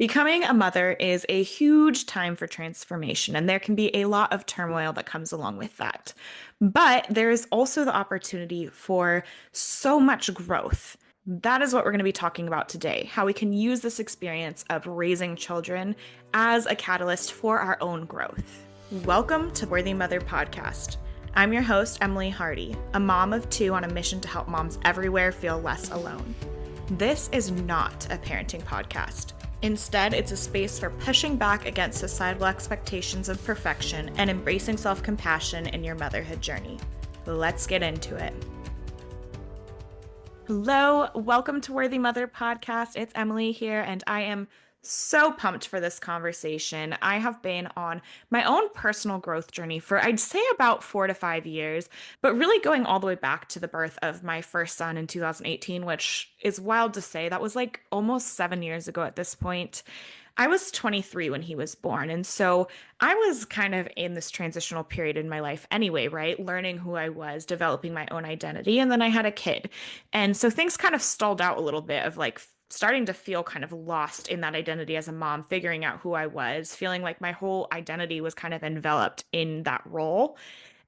Becoming a mother is a huge time for transformation, and there can be a lot of turmoil that comes along with that. But there is also the opportunity for so much growth. That is what we're going to be talking about today, how we can use this experience of raising children as a catalyst for our own growth. Welcome to Worthy Mother Podcast. I'm your host, Emily Hardy, a mom of two on a mission to help moms everywhere feel less alone. This is not a parenting podcast. Instead, it's a space for pushing back against societal expectations of perfection and embracing self-compassion in your motherhood journey. Let's get into it. Hello, welcome to Worthy Mother Podcast. It's Emily here, and I am so pumped for this conversation. I have been on my own personal growth journey for, I'd say, about 4 to 5 years, but really going all the way back to the birth of my first son in 2018, which is wild to say. That was like almost 7 years ago at this point. I was 23 when he was born. And so I was kind of in this transitional period in my life anyway, right? Learning who I was, developing my own identity. And then I had a kid. And so things kind of stalled out a little bit of like starting to feel kind of lost in that identity as a mom, figuring out who I was, feeling like my whole identity was kind of enveloped in that role.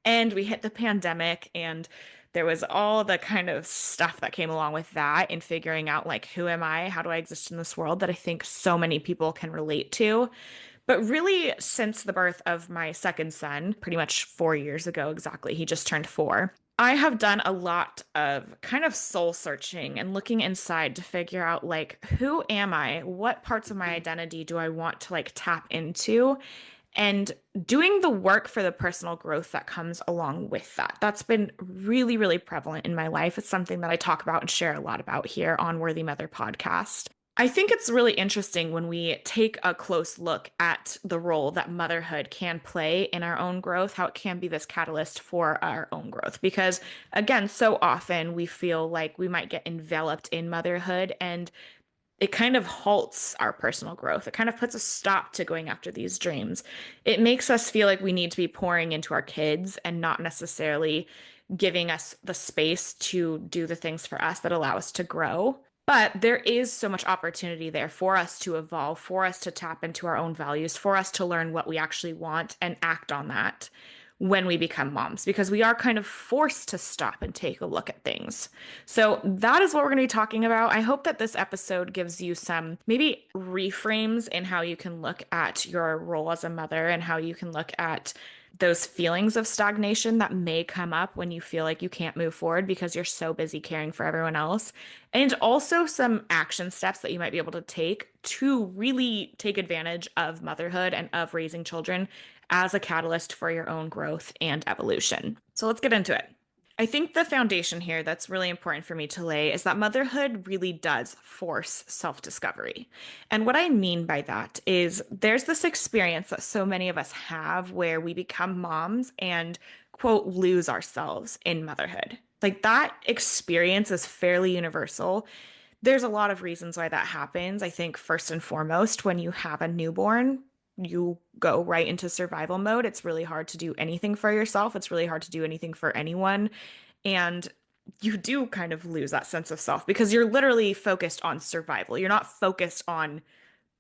And we hit the pandemic, and there was all the kind of stuff that came along with that and figuring out like, who am I? How do I exist in this world that I think so many people can relate to? But really, since the birth of my second son, pretty much 4 years ago exactly, he just turned 4. I have done a lot of kind of soul searching and looking inside to figure out like, who am I? What parts of my identity do I want to like tap into? And doing the work for the personal growth that comes along with that. That's been really, really prevalent in my life. It's something that I talk about and share a lot about here on Worthy Mother Podcast. I think it's really interesting when we take a close look at the role that motherhood can play in our own growth, how it can be this catalyst for our own growth. Because again, so often we feel like we might get enveloped in motherhood and it kind of halts our personal growth. It kind of puts a stop to going after these dreams. It makes us feel like we need to be pouring into our kids and not necessarily giving us the space to do the things for us that allow us to grow. But there is so much opportunity there for us to evolve, for us to tap into our own values, for us to learn what we actually want and act on that when we become moms, because we are kind of forced to stop and take a look at things. So that is what we're going to be talking about. I hope that this episode gives you some maybe reframes in how you can look at your role as a mother and how you can look at those feelings of stagnation that may come up when you feel like you can't move forward because you're so busy caring for everyone else. And also some action steps that you might be able to take to really take advantage of motherhood and of raising children as a catalyst for your own growth and evolution. So let's get into it. I think the foundation here that's really important for me to lay is that motherhood really does force self-discovery. And what I mean by that is there's this experience that so many of us have where we become moms and, quote, lose ourselves in motherhood. Like that experience is fairly universal. There's a lot of reasons why that happens. I think first and foremost, when you have a newborn, you go right into survival mode. It's really hard to do anything for yourself. It's really hard to do anything for anyone. And you do kind of lose that sense of self because you're literally focused on survival. You're not focused on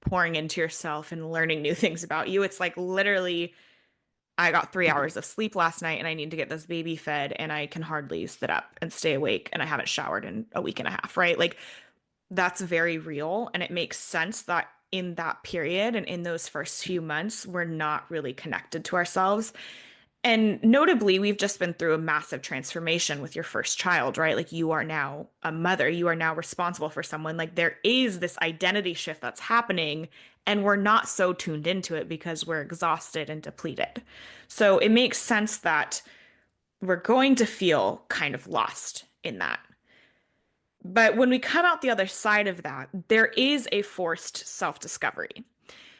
pouring into yourself and learning new things about you. It's like literally, I got 3 hours of sleep last night and I need to get this baby fed and I can hardly sit up and stay awake and I haven't showered in a week and a half, right? Like that's very real. And it makes sense that in that period and in those first few months, we're not really connected to ourselves. And notably, we've just been through a massive transformation with your first child, right? Like you are now a mother, you are now responsible for someone. Like there is this identity shift that's happening, and we're not so tuned into it because we're exhausted and depleted. So it makes sense that we're going to feel kind of lost in that. But when we come out the other side of that, there is a forced self-discovery.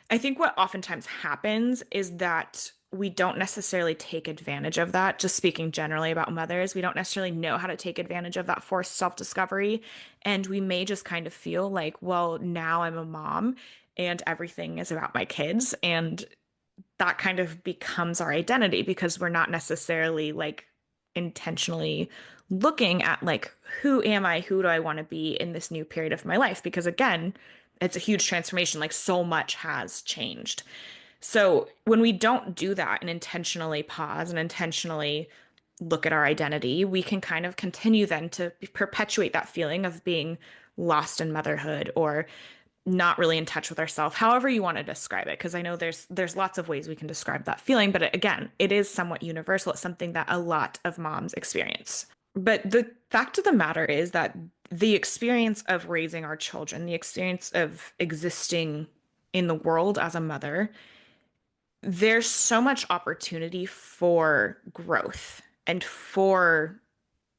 I think what oftentimes happens is that we don't necessarily take advantage of that. Just speaking generally about mothers, we don't necessarily know how to take advantage of that forced self-discovery. And we may just kind of feel like, well, now I'm a mom and everything is about my kids. And that kind of becomes our identity because we're not necessarily like intentionally looking at like, who am I? Who do I want to be in this new period of my life? Because again, it's a huge transformation. Like so much has changed. So when we don't do that and intentionally pause and intentionally look at our identity, we can kind of continue then to perpetuate that feeling of being lost in motherhood or not really in touch with ourselves, however you want to describe it. Because I know there's lots of ways we can describe that feeling, but again, it is somewhat universal. It's something that a lot of moms experience. But the fact of the matter is that the experience of raising our children, the experience of existing in the world as a mother, there's so much opportunity for growth and for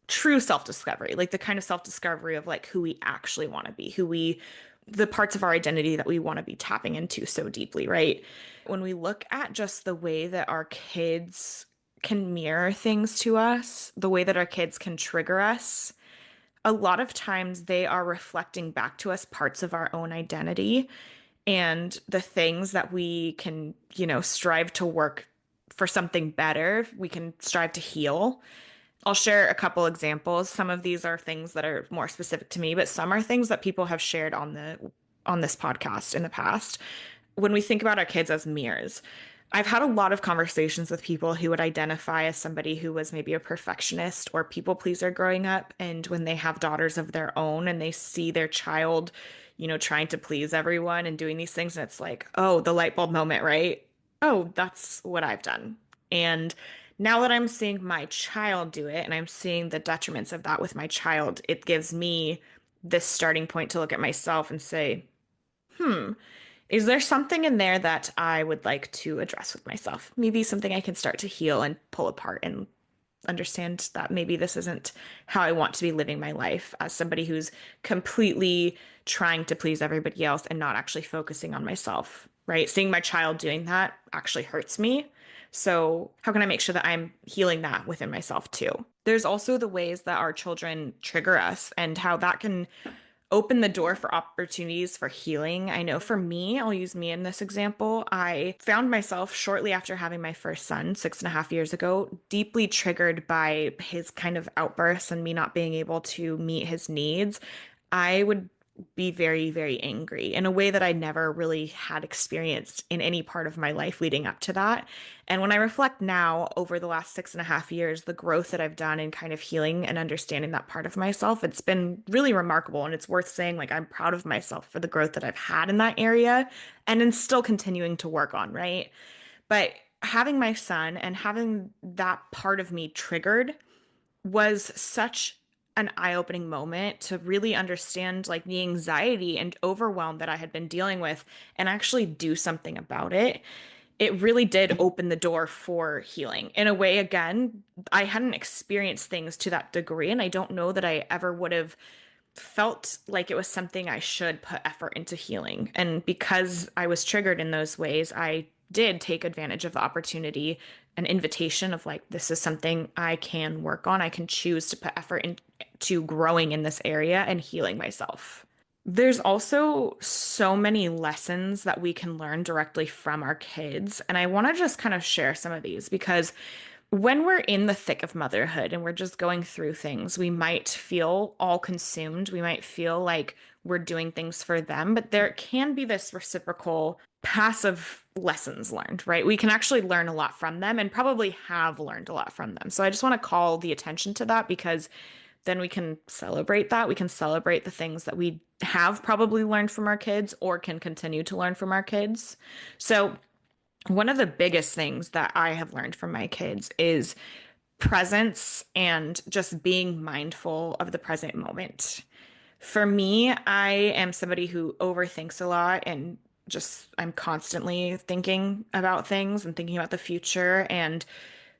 true self-discovery, like the kind of self-discovery of like who we actually want to be, the parts of our identity that we want to be tapping into so deeply, right? When we look at just the way that our kids can mirror things to us, the way that our kids can trigger us, a lot of times they are reflecting back to us parts of our own identity and the things that we can, strive to work for something better, we can strive to heal. I'll share a couple examples. Some of these are things that are more specific to me, but some are things that people have shared on this podcast in the past. When we think about our kids as mirrors, I've had a lot of conversations with people who would identify as somebody who was maybe a perfectionist or people pleaser growing up. And when they have daughters of their own and they see their child, trying to please everyone and doing these things, and it's like, oh, the light bulb moment, right? Oh, that's what I've done. And now that I'm seeing my child do it and I'm seeing the detriments of that with my child, it gives me this starting point to look at myself and say, hmm, is there something in there that I would like to address with myself? Maybe something I can start to heal and pull apart and understand that maybe this isn't how I want to be living my life as somebody who's completely trying to please everybody else and not actually focusing on myself, right? Seeing my child doing that actually hurts me. So, how can I make sure that I'm healing that within myself too? There's also the ways that our children trigger us and how that can open the door for opportunities for healing. I know for me, I'll use me in this example. I found myself shortly after having my first son 6.5 years ago, deeply triggered by his kind of outbursts and me not being able to meet his needs. I would be very, very angry in a way that I never really had experienced in any part of my life leading up to that. And when I reflect now over the last 6.5 years, the growth that I've done in kind of healing and understanding that part of myself, it's been really remarkable. And it's worth saying, like, I'm proud of myself for the growth that I've had in that area and in still continuing to work on, right? But having my son and having that part of me triggered was such an eye-opening moment to really understand like the anxiety and overwhelm that I had been dealing with and actually do something about it. It really did open the door for healing. In a way, again, I hadn't experienced things to that degree, and I don't know that I ever would have felt like it was something I should put effort into healing. And because I was triggered in those ways, I did take advantage of the opportunity, an invitation of like, this is something I can work on. I can choose to put effort into growing in this area and healing myself. There's also so many lessons that we can learn directly from our kids. And I want to just kind of share some of these because when we're in the thick of motherhood and we're just going through things, we might feel all consumed. We might feel like we're doing things for them, but there can be this reciprocal passive lessons learned, right? We can actually learn a lot from them and probably have learned a lot from them. So I just want to call the attention to that because then we can celebrate that. We can celebrate the things that we have probably learned from our kids or can continue to learn from our kids. So one of the biggest things that I have learned from my kids is presence and just being mindful of the present moment. For me, I am somebody who overthinks a lot and just I'm constantly thinking about things and thinking about the future and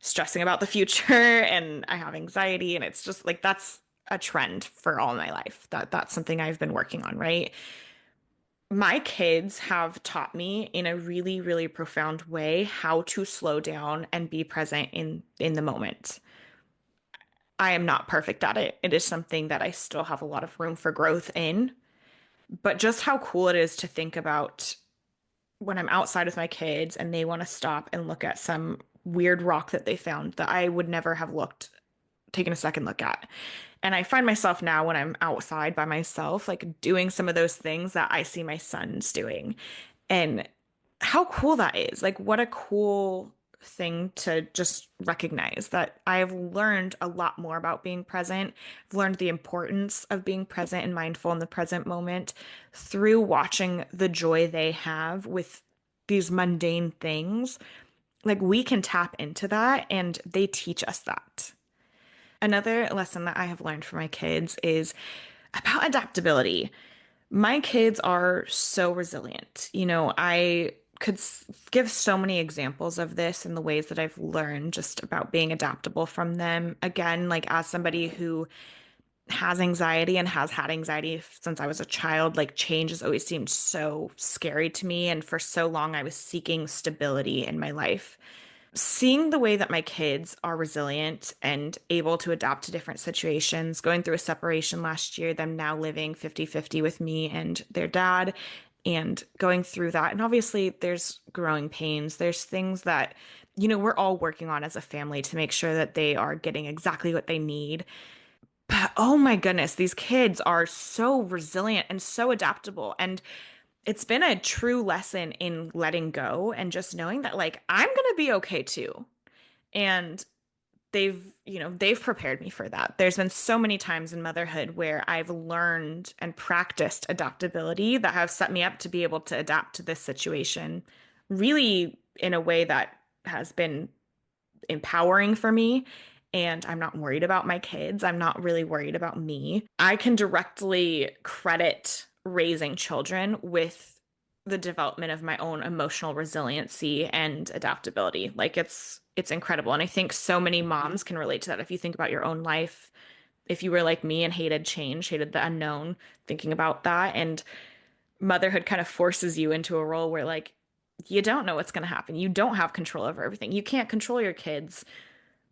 stressing about the future and I have anxiety and it's just like that's a trend for all my life. That's something I've been working on, right? My kids have taught me in a really, really profound way how to slow down and be present in the moment. I am not perfect at it. It is something that I still have a lot of room for growth in, but just how cool it is to think about when I'm outside with my kids and they want to stop and look at some weird rock that they found that I would never have looked taken a second look at. And I find myself now when I'm outside by myself, like doing some of those things that I see my sons doing. And how cool that is. Like, what a cool thing to just recognize that I've learned a lot more about being present. I've learned the importance of being present and mindful in the present moment through watching the joy they have with these mundane things. Like, we can tap into that, and they teach us that. Another lesson that I have learned from my kids is about adaptability. My kids are so resilient. I could give so many examples of this in the ways that I've learned just about being adaptable from them. Again, like as somebody who has anxiety and has had anxiety since I was a child, like change has always seemed so scary to me. And for so long, I was seeking stability in my life. Seeing the way that my kids are resilient and able to adapt to different situations, going through a separation last year, them now living 50-50 with me and their dad, and going through that. And obviously, there's growing pains. There's things that, we're all working on as a family to make sure that they are getting exactly what they need. But oh my goodness, these kids are so resilient and so adaptable. And it's been a true lesson in letting go and just knowing that, like, I'm going to be okay too. And they've prepared me for that. There's been so many times in motherhood where I've learned and practiced adaptability that have set me up to be able to adapt to this situation really in a way that has been empowering for me. And I'm not worried about my kids. I'm not really worried about me. I can directly credit raising children with the development of my own emotional resiliency and adaptability. Like it's incredible. And I think so many moms can relate to that. If you think about your own life, if you were like me and hated change, hated the unknown, thinking about that, and motherhood kind of forces you into a role where like you don't know what's going to happen. You don't have control over everything. You can't control your kids.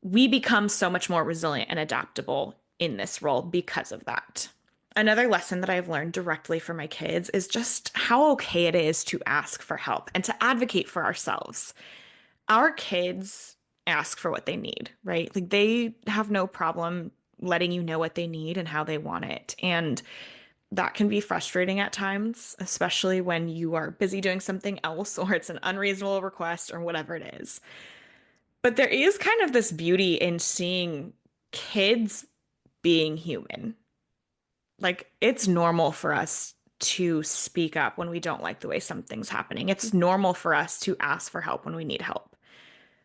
We become so much more resilient and adaptable in this role because of that. Another lesson that I've learned directly from my kids is just how okay it is to ask for help and to advocate for ourselves. Our kids ask for what they need, right? Like they have no problem letting you know what they need and how they want it. And that can be frustrating at times, especially when you are busy doing something else or it's an unreasonable request or whatever it is. But there is kind of this beauty in seeing kids being human. Like, it's normal for us to speak up when we don't like the way something's happening. It's normal for us to ask for help when we need help.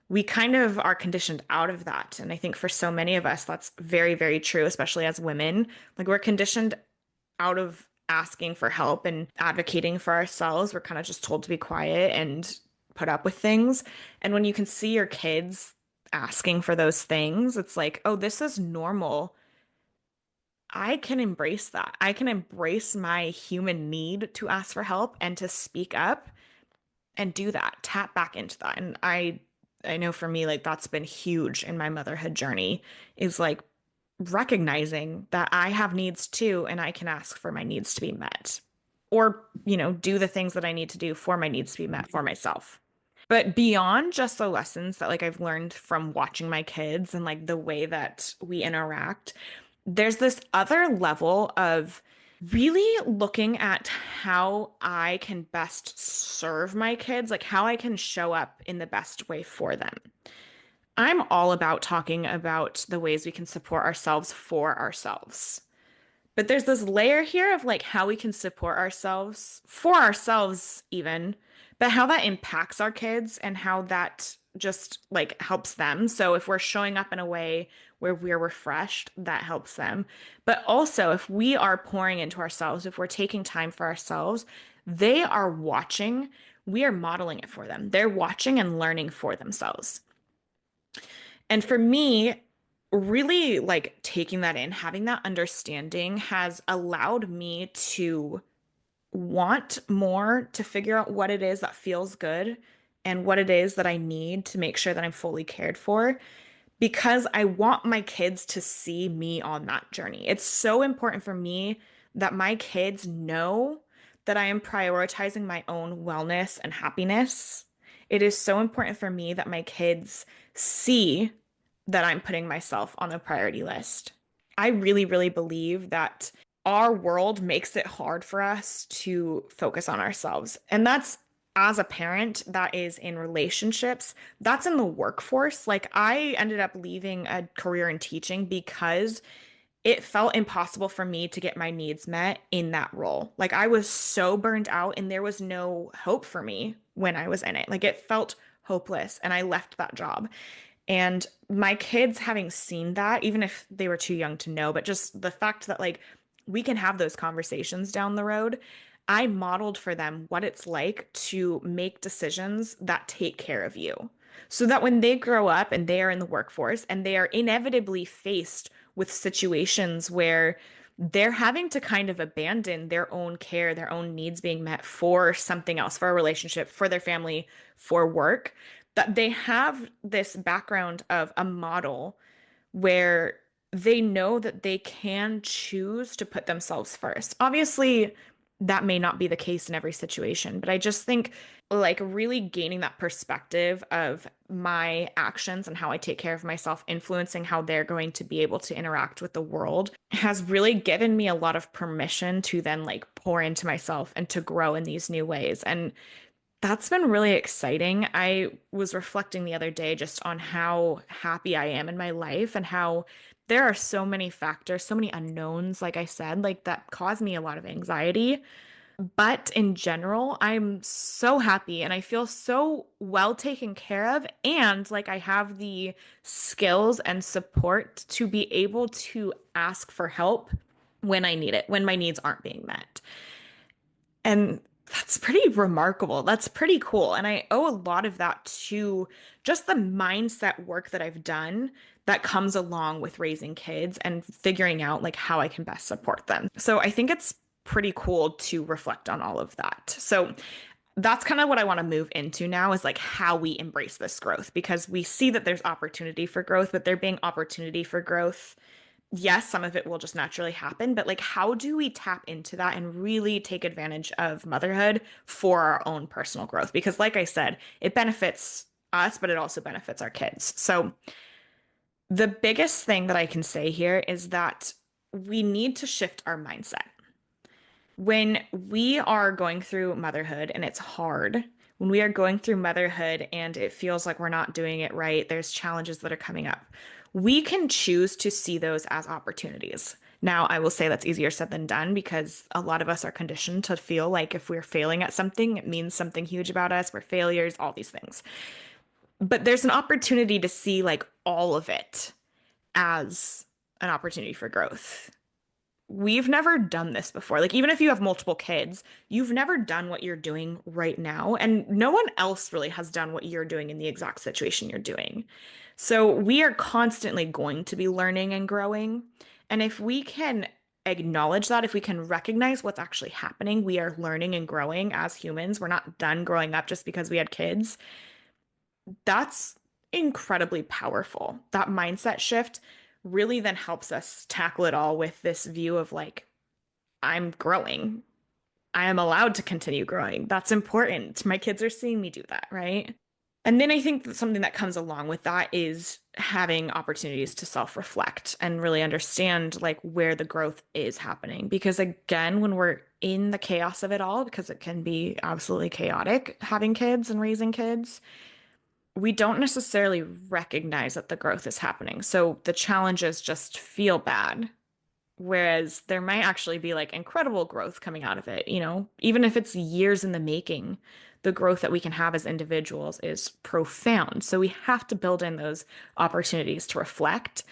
We kind of are conditioned out of that. And I think for so many of us, that's very, very true, especially as women. Like, we're conditioned out of asking for help and advocating for ourselves. We're kind of just told to be quiet and put up with things. And when you can see your kids asking for those things, it's like, oh, this is normal. I can embrace that. I can embrace my human need to ask for help and to speak up and do that, tap back into that. And I know for me, like that's been huge in my motherhood journey is like recognizing that I have needs too, and I can ask for my needs to be met. Or, do the things that I need to do for my needs to be met for myself. But beyond just the lessons that like I've learned from watching my kids and like the way that we interact, there's this other level of really looking at how I can best serve my kids, like how I can show up in the best way for them. I'm all about talking about the ways we can support ourselves for ourselves. But there's this layer here of like how we can support ourselves for ourselves, even, but how that impacts our kids and how that just like helps them. So if we're showing up in a way where we're refreshed, that helps them. But also, if we are pouring into ourselves, if we're taking time for ourselves, they are watching, we are modeling it for them. They're watching and learning for themselves. And for me, really like taking that in, having that understanding has allowed me to want more to figure out what it is that feels good and what it is that I need to make sure that I'm fully cared for because I want my kids to see me on that journey. It's so important for me that my kids know that I am prioritizing my own wellness and happiness. It is so important for me that my kids see that I'm putting myself on the priority list. I really, really believe that our world makes it hard for us to focus on ourselves. And that's as a parent, that is in relationships, that's in the workforce. Like, I ended up leaving a career in teaching because it felt impossible for me to get my needs met in that role. Like, I was so burned out and there was no hope for me when I was in it. Like, it felt hopeless and I left that job. And my kids having seen that, even if they were too young to know, but just the fact that like we can have those conversations down the road, I modeled for them what it's like to make decisions that take care of you. So that when they grow up and they are in the workforce and they are inevitably faced with situations where they're having to kind of abandon their own care, their own needs being met for something else, for a relationship, for their family, for work, that they have this background of a model where they know that they can choose to put themselves first. Obviously, that may not be the case in every situation, but I just think like really gaining that perspective of my actions and how I take care of myself, influencing how they're going to be able to interact with the world, has really given me a lot of permission to then like pour into myself and to grow in these new ways. And that's been really exciting. I was reflecting the other day just on how happy I am in my life and how there are so many factors, so many unknowns, like I said, like that cause me a lot of anxiety. But in general, I'm so happy and I feel so well taken care of. And like I have the skills and support to be able to ask for help when I need it, when my needs aren't being met. And that's pretty remarkable. That's pretty cool. And I owe a lot of that to just the mindset work that I've done that comes along with raising kids and figuring out like how I can best support them. So I think it's pretty cool to reflect on all of that. So that's kind of what I want to move into now is like how we embrace this growth because we see that there's opportunity for growth, but there being opportunity for growth, yes, some of it will just naturally happen, but like, how do we tap into that and really take advantage of motherhood for our own personal growth? Because, like I said, it benefits us, but it also benefits our kids. So, the biggest thing that I can say here is that we need to shift our mindset. When we are going through motherhood and it's hard, when we are going through motherhood and it feels like we're not doing it right, there's challenges that are coming up. We can choose to see those as opportunities. Now, I will say that's easier said than done because a lot of us are conditioned to feel like if we're failing at something, it means something huge about us. We're failures, all these things. But there's an opportunity to see like all of it as an opportunity for growth. We've never done this before. Like, even if you have multiple kids, you've never done what you're doing right now. And no one else really has done what you're doing in the exact situation you're doing. So we are constantly going to be learning and growing. And if we can acknowledge that, if we can recognize what's actually happening, we are learning and growing as humans. We're not done growing up just because we had kids. That's incredibly powerful. That mindset shift really then helps us tackle it all with this view of like, I'm growing. I am allowed to continue growing. That's important. My kids are seeing me do that, right? And then I think that something that comes along with that is having opportunities to self-reflect and really understand like where the growth is happening. Because again, when we're in the chaos of it all, because it can be absolutely chaotic having kids and raising kids, we don't necessarily recognize that the growth is happening. So the challenges just feel bad. Whereas there might actually be like incredible growth coming out of it, you know, even if it's years in the making, the growth that we can have as individuals is profound. So we have to build in those opportunities to reflect.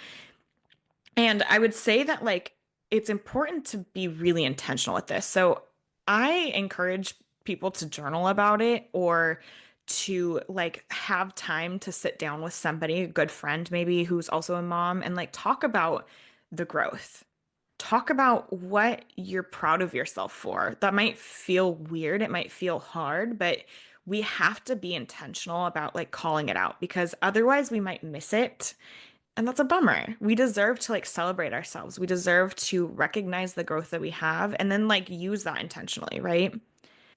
And I would say that like it's important to be really intentional with this. So I encourage people to journal about it or to like have time to sit down with somebody, a good friend maybe who's also a mom, and like talk about the growth. Talk about what you're proud of yourself for. That might feel weird, it might feel hard, but we have to be intentional about like calling it out because otherwise we might miss it. And that's a bummer. We deserve to like celebrate ourselves. We deserve to recognize the growth that we have and then like use that intentionally, right?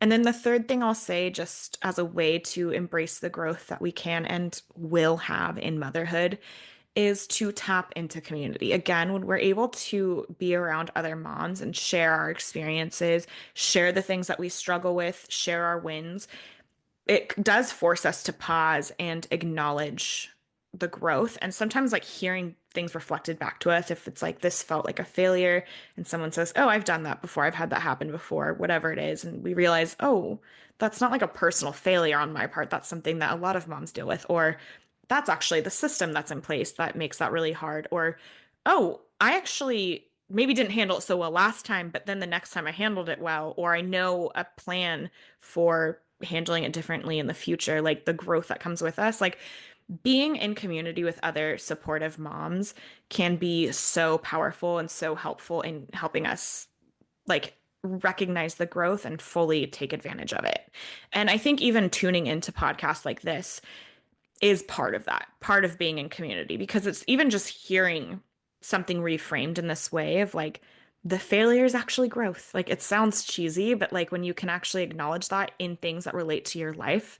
And then the third thing I'll say, just as a way to embrace the growth that we can and will have in motherhood, is to tap into community. Again, when we're able to be around other moms and share our experiences, share the things that we struggle with, share our wins, it does force us to pause and acknowledge the growth. And sometimes, like hearing things reflected back to us, if it's like this felt like a failure, and someone says, "Oh, I've done that before, I've had that happen before," whatever it is, and we realize, "Oh, that's not like a personal failure on my part. That's something that a lot of moms deal with," or that's actually the system that's in place that makes that really hard, or, "Oh, I actually maybe didn't handle it so well last time, but then the next time I handled it well," or I know a plan for handling it differently in the future, like the growth that comes with us. Like being in community with other supportive moms can be so powerful and so helpful in helping us like recognize the growth and fully take advantage of it. And I think even tuning into podcasts like this is part of that, part of being in community, because it's even just hearing something reframed in this way of like, the failure is actually growth. Like it sounds cheesy, but like when you can actually acknowledge that in things that relate to your life,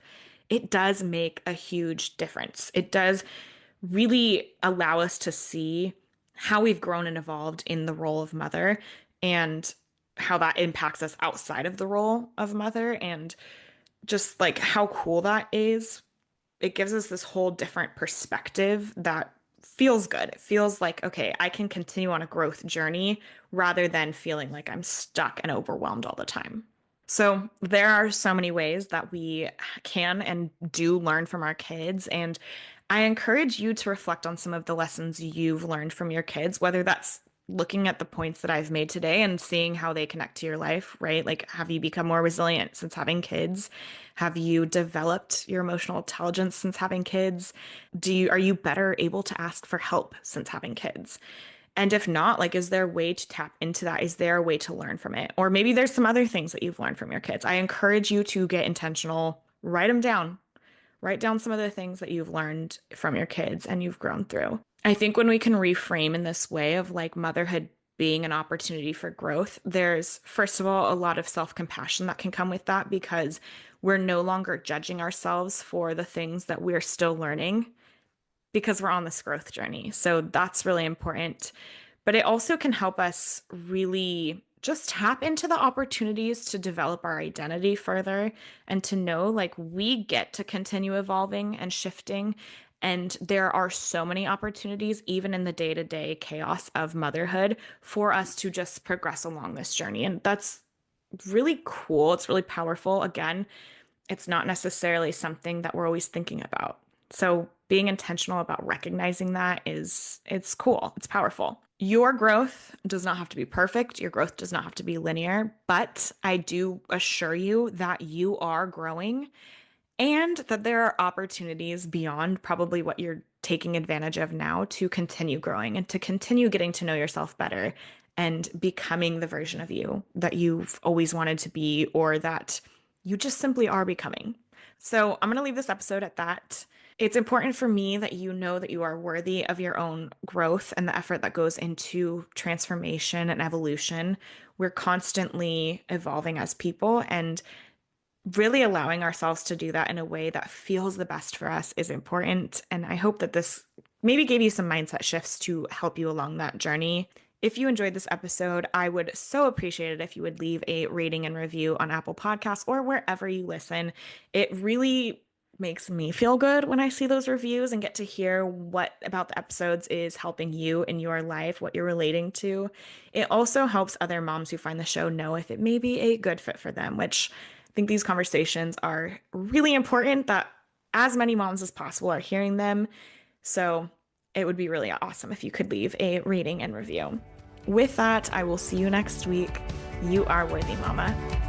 it does make a huge difference. It does really allow us to see how we've grown and evolved in the role of mother and how that impacts us outside of the role of mother, and just like how cool that is. It gives us this whole different perspective that feels good. It feels like, okay, I can continue on a growth journey rather than feeling like I'm stuck and overwhelmed all the time. So there are so many ways that we can and do learn from our kids. And I encourage you to reflect on some of the lessons you've learned from your kids, whether that's looking at the points that I've made today and seeing how they connect to your life, right? Like, have you become more resilient since having kids? Have you developed your emotional intelligence since having kids? Are you better able to ask for help since having kids? And if not, like, is there a way to tap into that? Is there a way to learn from it? Or maybe there's some other things that you've learned from your kids. I encourage you to get intentional, write them down, write down some of the things that you've learned from your kids and you've grown through. I think when we can reframe in this way of like motherhood being an opportunity for growth, there's, first of all, a lot of self compassion that can come with that, because we're no longer judging ourselves for the things that we're still learning because we're on this growth journey. So that's really important. But it also can help us really just tap into the opportunities to develop our identity further and to know like we get to continue evolving and shifting. And there are so many opportunities, even in the day-to-day chaos of motherhood, for us to just progress along this journey. And that's really cool. It's really powerful. Again, it's not necessarily something that we're always thinking about. So being intentional about recognizing that it's cool. It's powerful. Your growth does not have to be perfect. Your growth does not have to be linear, but I do assure you that you are growing and that there are opportunities beyond probably what you're taking advantage of now to continue growing and to continue getting to know yourself better and becoming the version of you that you've always wanted to be, or that you just simply are becoming. So I'm going to leave this episode at that. It's important for me that you know that you are worthy of your own growth and the effort that goes into transformation and evolution. We're constantly evolving as people, and really allowing ourselves to do that in a way that feels the best for us is important. And I hope that this maybe gave you some mindset shifts to help you along that journey. If you enjoyed this episode, I would so appreciate it if you would leave a rating and review on Apple Podcasts or wherever you listen. It really makes me feel good when I see those reviews and get to hear what about the episodes is helping you in your life, what you're relating to. It also helps other moms who find the show know if it may be a good fit for them, which I think these conversations are really important, that as many moms as possible are hearing them. So it would be really awesome if you could leave a rating and review. With that, I will see you next week. You are worthy, Mama.